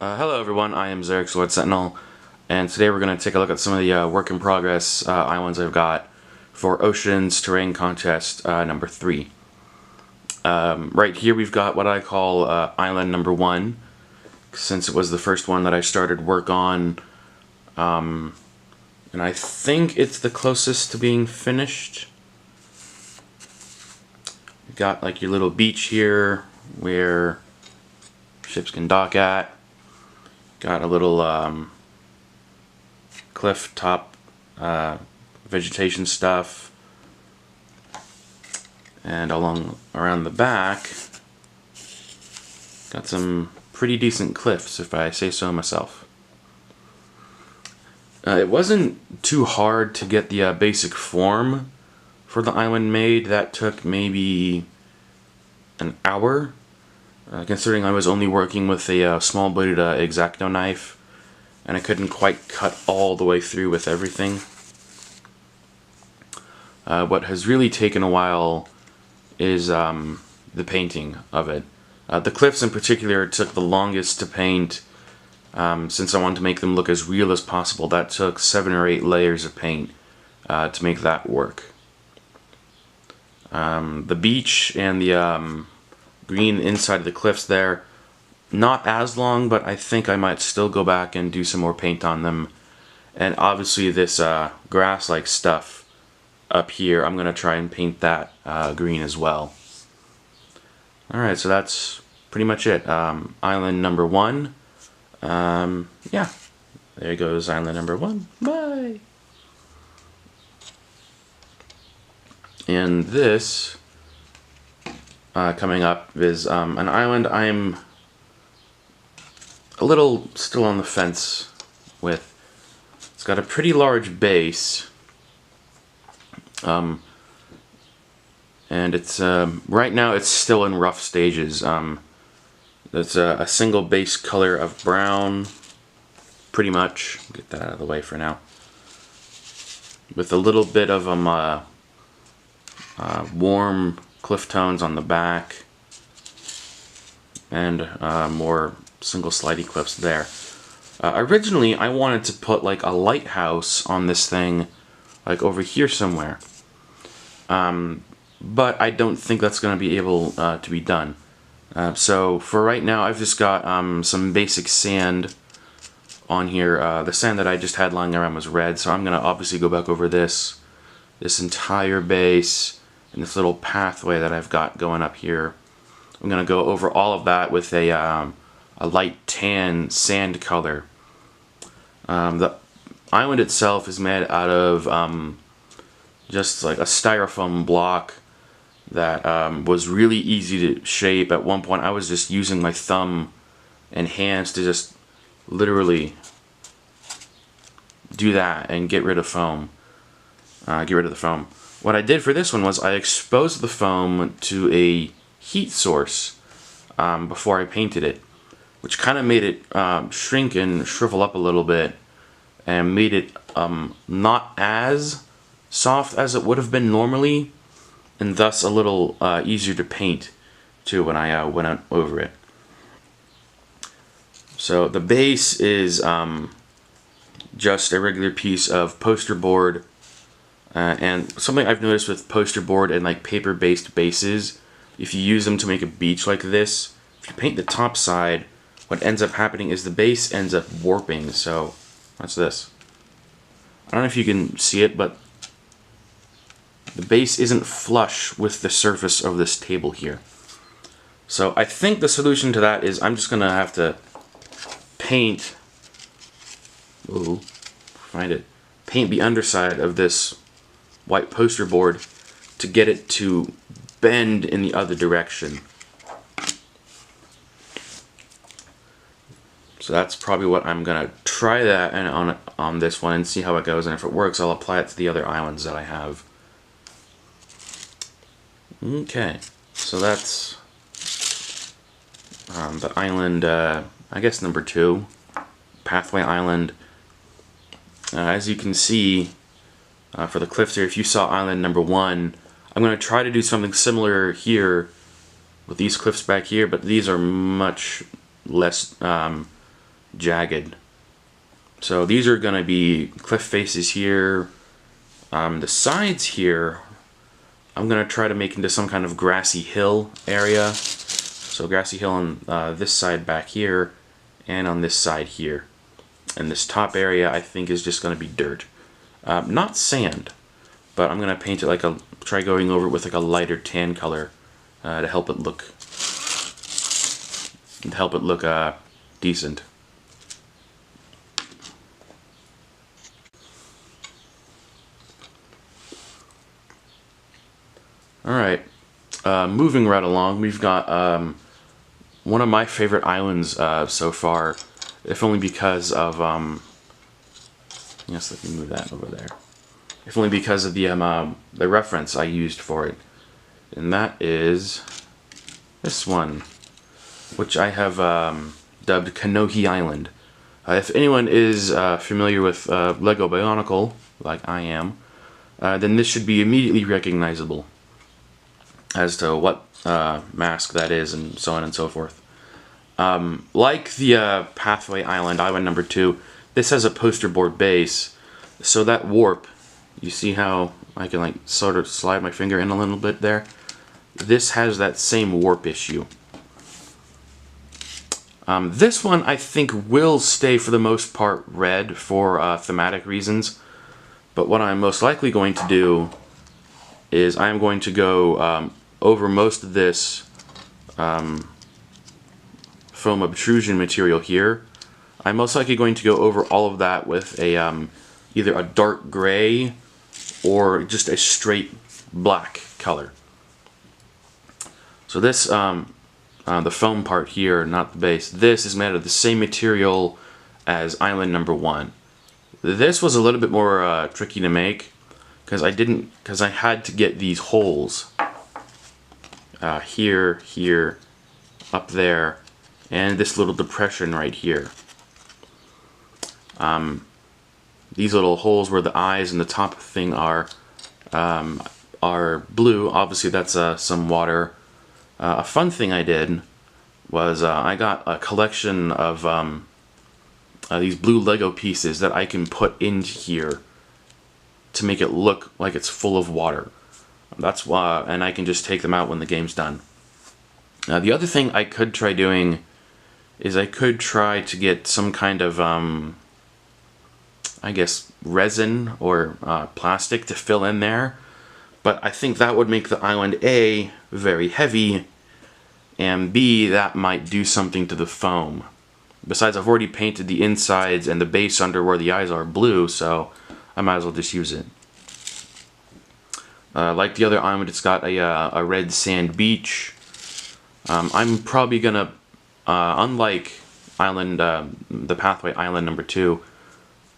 Hello everyone, I am Xerix Lord Sentinel, and today we're going to take a look at some of the work in progress islands I've got for Oceans Terrain Contest number 3. Right here we've got what I call island number 1, since it was the first one that I started work on, and I think it's the closest to being finished. You've got like your little beach here where ships can dock at. Got a little cliff top vegetation stuff, and around the back got some pretty decent cliffs, if I say so myself. It wasn't too hard to get the basic form for the island made. That took maybe an hour. Considering I was only working with a small bladed X-Acto knife, and I couldn't quite cut all the way through with everything. What has really taken a while is the painting of it. The cliffs in particular took the longest to paint, since I wanted to make them look as real as possible. That took 7 or 8 layers of paint to make that work. The beach and the green inside of the cliffs there, not as long, but I think I might still go back and do some more paint on them. And obviously this grass-like stuff up here, I'm going to try and paint that green as well. Alright, so that's pretty much it. Island number 1. Yeah, there goes island number 1. Bye! And this coming up is an island I'm a little still on the fence with. It's got a pretty large base, and it's right now it's still in rough stages. It's a single base color of brown, pretty much. Get that out of the way for now, with a little bit of warm cliff tones on the back, and more single slidey cliffs there. Originally I wanted to put like a lighthouse on this thing, like over here somewhere, but I don't think that's going to be able to be done. So for right now I've just got some basic sand on here. The sand that I just had lying around was red, so I'm going to obviously go back over this entire base and this little pathway that I've got going up here. I'm going to go over all of that with a light tan sand color. The island itself is made out of just like a styrofoam block that was really easy to shape. At one point I was just using my thumb and hands to just literally do that and get rid of foam. Get rid of the foam. What I did for this one was I exposed the foam to a heat source before I painted it, which kind of made it shrink and shrivel up a little bit, and made it not as soft as it would have been normally, and thus a little easier to paint too when I went over it. So the base is just a regular piece of poster board. And something I've noticed with poster board and like paper-based bases, if you use them to make a beach like this, if you paint the top side, what ends up happening is the base ends up warping. So what's this? I don't know if you can see it, but the base isn't flush with the surface of this table here. So I think the solution to that is I'm just gonna have to paint, paint the underside of this white poster board to get it to bend in the other direction. So that's probably what I'm gonna try that and on this one and see how it goes, and if it works I'll apply it to the other islands that I have. Okay, so that's the island, I guess number 2, Pathway Island. As you can see, for the cliffs here, if you saw island number 1, I'm going to try to do something similar here with these cliffs back here, but these are much less jagged. So these are going to be cliff faces here. The sides here, I'm going to try to make into some kind of grassy hill area. So grassy hill on this side back here, and on this side here. And this top area, I think, is just going to be dirt. Not sand, but I'm going to paint it like try going over it with like a lighter tan color to help it look decent. Alright, moving right along, we've got one of my favorite islands so far, if only because of, yes, let me move that over there, if only because of the reference I used for it, and that is this one, which I have dubbed Kanohi Island. If anyone is familiar with Lego Bionicle, like I am, then this should be immediately recognizable as to what mask that is, and so on and so forth. Like the Pathway Island, Island number 2, this has a poster board base, so that warp, you see how I can like sort of slide my finger in a little bit there? This has that same warp issue. This one I think will stay for the most part red for thematic reasons, but what I'm most likely going to do is I'm going to go over most of this foam obtrusion material here. I'm most likely going to go over all of that with a either a dark gray or just a straight black color. So this, the foam part here, not the base, this is made of the same material as island number 1. This was a little bit more tricky to make because I had to get these holes here, here, up there, and this little depression right here. These little holes where the eyes and the top thing are blue. Obviously that's some water. A fun thing I did was I got a collection of these blue Lego pieces that I can put into here to make it look like it's full of water. That's why, and I can just take them out when the game's done. The other thing I could try doing is I could try to get some kind of, I guess, resin or plastic to fill in there. But I think that would make the island A very heavy, and B, that might do something to the foam. Besides, I've already painted the insides and the base under where the eyes are blue, so I might as well just use it. Like the other island, it's got a red sand beach. I'm probably gonna, unlike island, the Pathway Island number 2,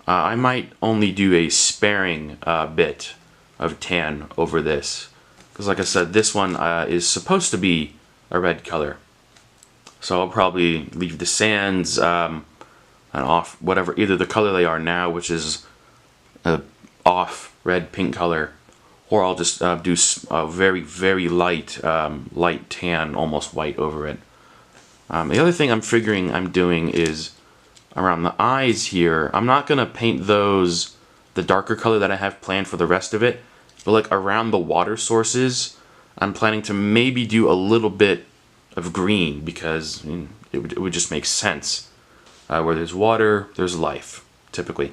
I might only do a sparing bit of tan over this, because like I said, this one is supposed to be a red color. So I'll probably leave the sands and off whatever, either the color they are now, which is off red pink color, or I'll just do a very, very light, light tan, almost white over it. The other thing I'm doing is around the eyes here. I'm not going to paint those the darker color that I have planned for the rest of it, but like around the water sources, I'm planning to maybe do a little bit of green, because it would just make sense. Where there's water, there's life, typically.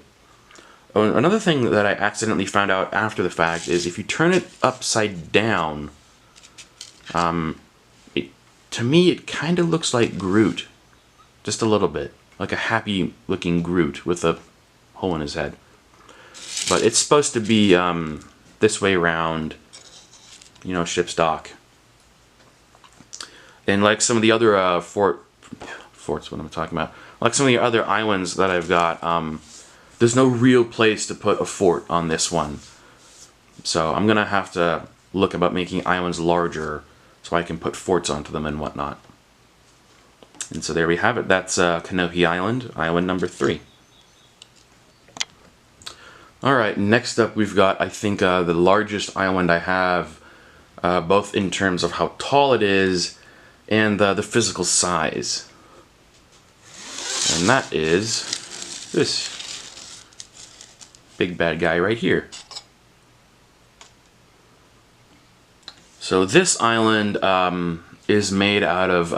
Another thing that I accidentally found out after the fact is if you turn it upside down, to me it kind of looks like Groot. Just a little bit. Like a happy looking Groot with a hole in his head. But it's supposed to be this way around, you know, ship's dock. And like some of the other forts, what I'm talking about, like some of the other islands that I've got, there's no real place to put a fort on this one. So I'm going to have to look about making islands larger so I can put forts onto them and whatnot. And so there we have it. That's Kanohi Island, island number 3. Alright, next up we've got, I think, the largest island I have, both in terms of how tall it is and the physical size. And that is this big bad guy right here. So this island is made out of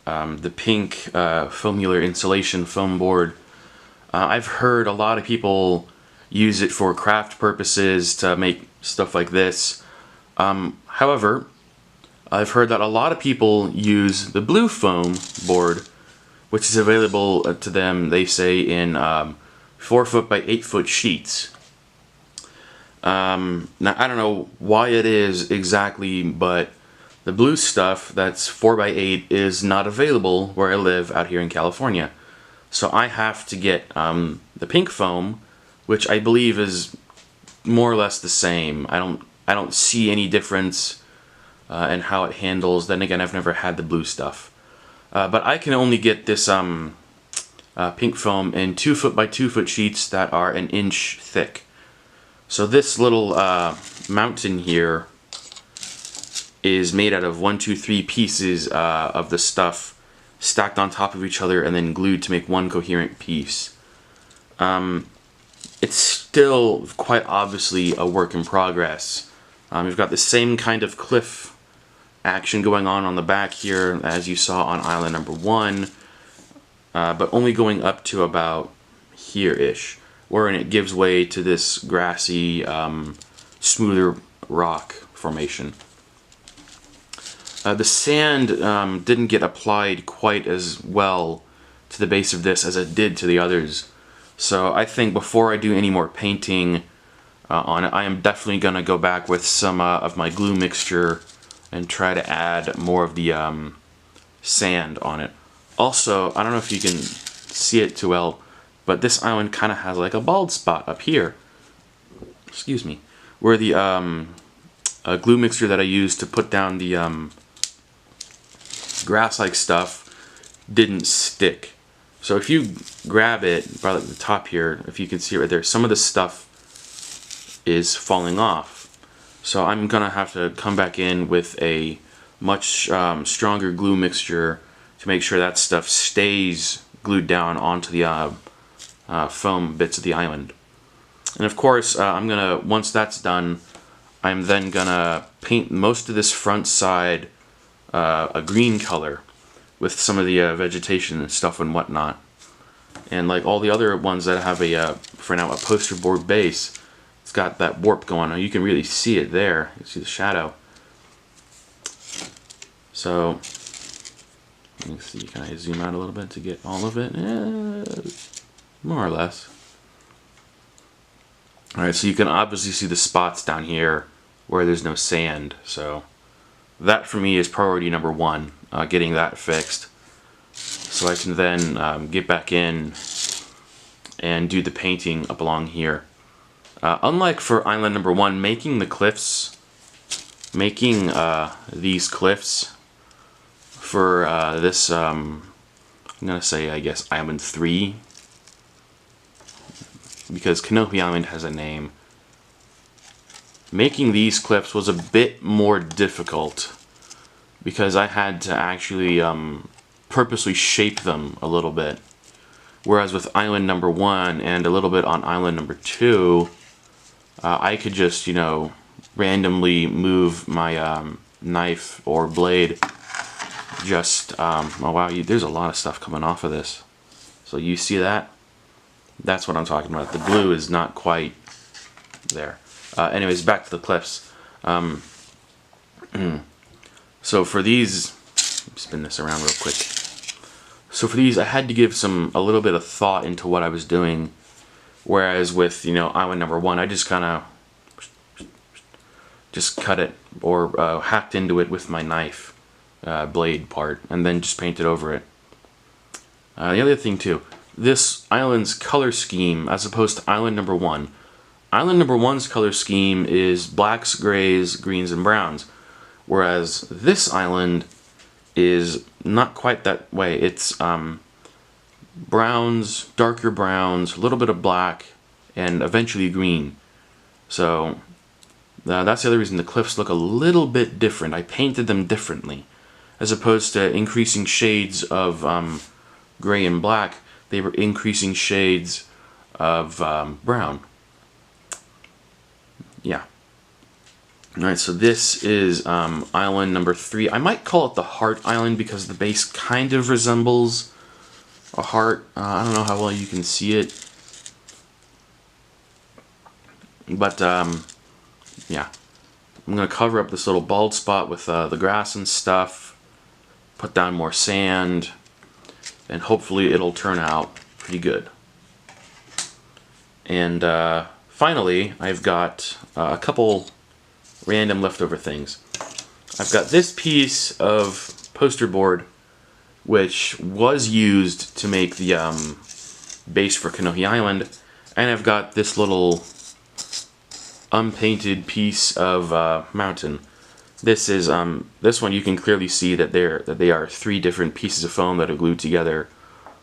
the pink foamular insulation foam board. I've heard a lot of people use it for craft purposes to make stuff like this. However, I've heard that a lot of people use the blue foam board, which is available to them, they say, in 4 foot by 8 foot sheets. Now, I don't know why it is exactly, but the blue stuff that's 4 by 8 is not available where I live out here in California. So I have to get the pink foam, which I believe is more or less the same. I don't see any difference in how it handles. Then again, I've never had the blue stuff. But I can only get this pink foam in 2 foot by 2 foot sheets that are 1 inch thick. So this little mountain here is made out of 1, 2, 3 pieces of the stuff stacked on top of each other and then glued to make one coherent piece. It's still quite obviously a work in progress. We've got the same kind of cliff action going on the back here as you saw on island number 1, but only going up to about here-ish, wherein it gives way to this grassy, smoother rock formation. The sand didn't get applied quite as well to the base of this as it did to the others. So I think before I do any more painting on it, I am definitely going to go back with some of my glue mixture and try to add more of the sand on it. Also, I don't know if you can see it too well, but this island kind of has like a bald spot up here. Excuse me. Where the glue mixture that I used to put down the grass-like stuff didn't stick. So if you grab it by the top here, if you can see it right there, some of the stuff is falling off. So I'm gonna have to come back in with a much stronger glue mixture to make sure that stuff stays glued down onto the foam bits of the island. And of course, once that's done, I'm then gonna paint most of this front side a green color with some of the vegetation and stuff and whatnot. And like all the other ones that have for now, a poster board base, it's got that warp going on. You can really see it there. You see the shadow. So, let me see, can I zoom out a little bit to get all of it? More or less. Alright, so you can obviously see the spots down here where there's no sand. So, that for me is priority number 1, getting that fixed. So I can then get back in and do the painting up along here. Unlike for island number 1, making the cliffs, making these cliffs for this, I'm going to say, I guess, island 3, because Kanohi Island has a name. Making these cliffs was a bit more difficult because I had to actually purposely shape them a little bit. Whereas with island number 1 and a little bit on island number 2, I could just, you know, randomly move my knife or blade. Just, oh wow, there's a lot of stuff coming off of this. So you see that? That's what I'm talking about. The glue is not quite there. Anyways, back to the cliffs. So for these, spin this around real quick. So for these, I had to give a little bit of thought into what I was doing. Whereas with, you know, island number 1, I just kind of just cut it or hacked into it with my knife blade part and then just painted over it. The other thing too, this island's color scheme as opposed to island number 1. Island number 1's color scheme is blacks, grays, greens, and browns. Whereas this island is not quite that way. It's browns, darker browns, a little bit of black, and eventually green. So that's the other reason the cliffs look a little bit different. I painted them differently, as opposed to increasing shades of gray and black, they were increasing shades of brown. Yeah. Alright, so this is island number 3. I might call it the Heart Island because the base kind of resembles a heart. I don't know how well you can see it. But, yeah. I'm going to cover up this little bald spot with the grass and stuff. Put down more sand. And hopefully it'll turn out pretty good. And finally, I've got a couple random leftover things. I've got this piece of poster board, which was used to make the base for Kanohi Island, and I've got this little unpainted piece of mountain. This is this one you can clearly see that they are 3 different pieces of foam that are glued together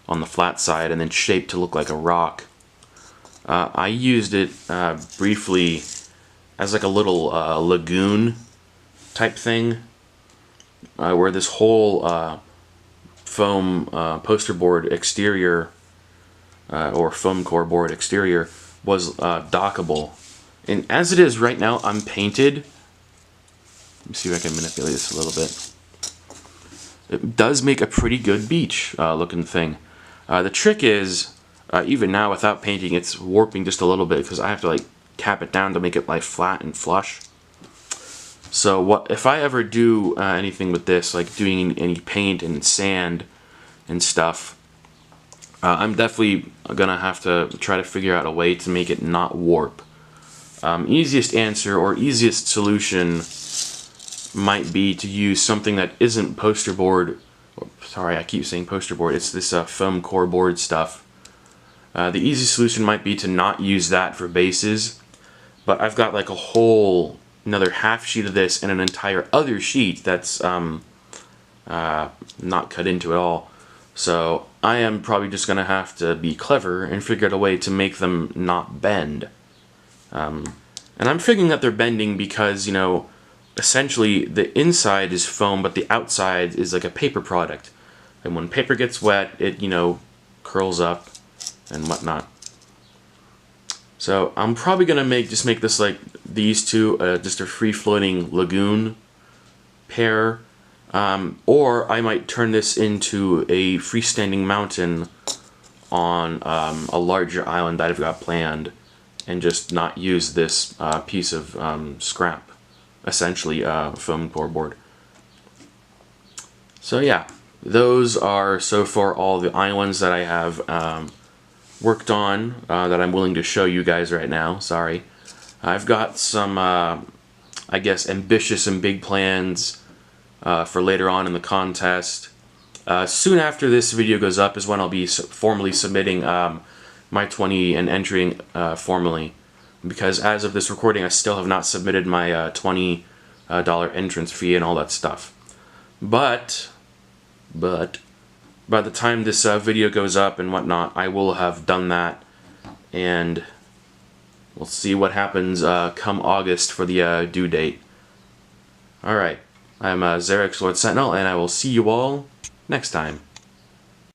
on the flat side and then shaped to look like a rock. I used it briefly as like a little lagoon type thing, where this whole foam poster board exterior or foam core board exterior was dockable. And as it is right now, unpainted. Let me see if I can manipulate this a little bit. It does make a pretty good beach looking thing. The trick is, even now without painting, it's warping just a little bit because I have to like tap it down to make it like flat and flush. So what if I ever do anything with this, like doing any paint and sand and stuff, I'm definitely gonna have to try to figure out a way to make it not warp. Easiest answer or easiest solution might be to use something that isn't poster board. Sorry, I keep saying poster board. It's this foam core board stuff. The easy solution might be to not use that for bases, but I've got like a whole another half sheet of this and an entire other sheet that's not cut into at all. So I am probably just gonna have to be clever and figure out a way to make them not bend. And I'm figuring that they're bending because, you know, essentially the inside is foam, but the outside is like a paper product. And when paper gets wet, it, you know, curls up and whatnot. So I'm probably gonna make this like these two, just a free-floating lagoon pair, or I might turn this into a freestanding mountain on a larger island that I've got planned, and just not use this piece of scrap, essentially foam core board. So yeah, those are so far all the islands that I have worked on that I'm willing to show you guys right now. Sorry. I've got some, I guess, ambitious and big plans for later on in the contest. Soon after this video goes up is when I'll be formally submitting my 20 and entering formally, because as of this recording I still have not submitted my $20 entrance fee and all that stuff. But by the time this video goes up and whatnot, I will have done that, and we'll see what happens come August for the due date. Alright, I'm Xerix Lord Sentinel, and I will see you all next time.